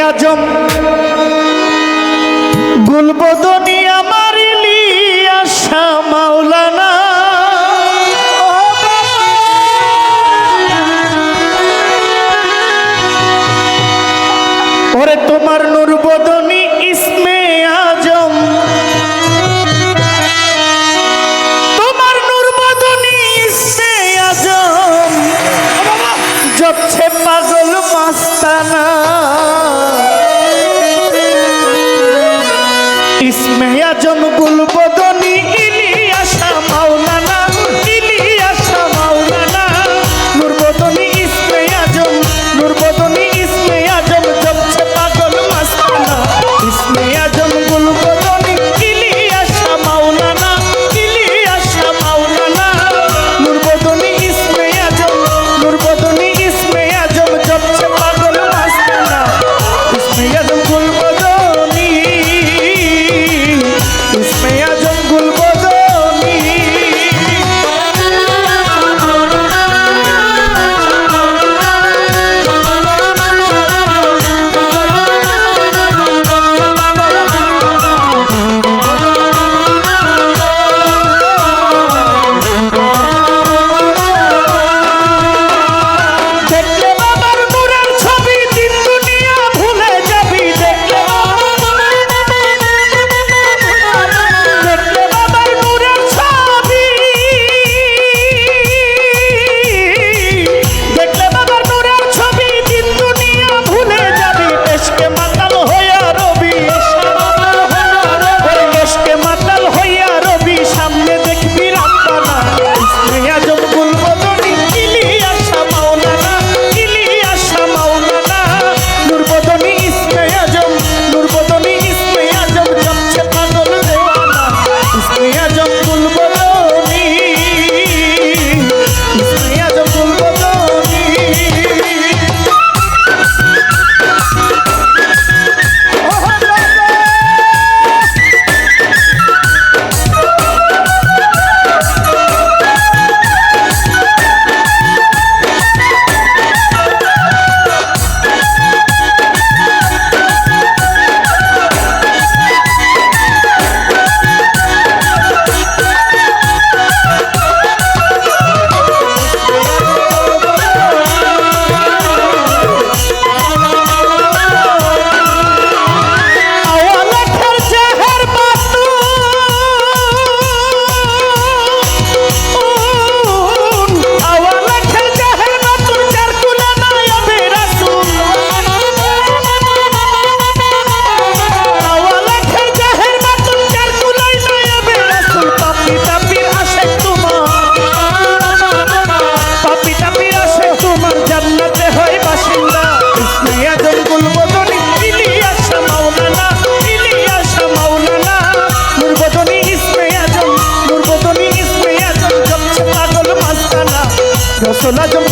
আজম গুলবদনি আমার ইলিয়াস মাওলানা ওরে তোমার নূর বদনি ইসমে আজম তোমার নূর বদনি ইসমে আজম জপছে পাগল মাস্তানা ইসমে আজম গুলবদনি ইলিয়াস মাওলানা ইলিয়াস মাওলানা নূর বদনি ইসমে আজম নূর বদনি ইসমে আজম জপছে পাগল মাস্তানা ইসমে আজম গুলবদনি ইলিয়াস মাওলানা ইলিয়াস মাওলানা নূর বদনি ইসমে আজম নূর বদনি ইসমে আজম জপছে পাগল মাস্তানা ইসমে আজম গুলবদনি ইসমে আজম গুলবদনি দেখলে বাবার নূরের ছবি দিন দুনিয়া ভুলে যাবি দেখলে বাবার নূরের ছবি দেখলে বাবার নূরের ছবি দিন দুনিয়া ভুলে যাবি এশকে মাতাল হইয়া রবি এশকে মাতাল হইয়া রবি সামনে দেখবি রাব্বানা ইসমে আজম গুলবদনি ইলিয়াস মাওলানা ইলিয়াস মাওলানা নূর বদনি ইসমে আজম নূর বদনি ইসমে আজম জপছে পাগল দেওয়ানা ইসমে আজম গুলবদনি ইসমে আজম গুলবদনি আওয়ালাখের জাহের বাতুন আওয়ালাখের জাহের বাতুন যার কুলে নায়াবে রাসূল আওয়ালাখের জাহের বাতুন যার কুলে নায়াবে রাসূল পাপি তাপির আশিক তোমার পাপি তাপির আশিক তোমার জান্নাতে হয় বাসিন্দা ইসমে আজম গুলবদনি ইলিয়াস মাওলানা ইলিয়াস মাওলানা নূর বদনি ইসমে আজম নূর বদনি ইসমে আজম জপছে পাগল মাস্তানা রসুল আজম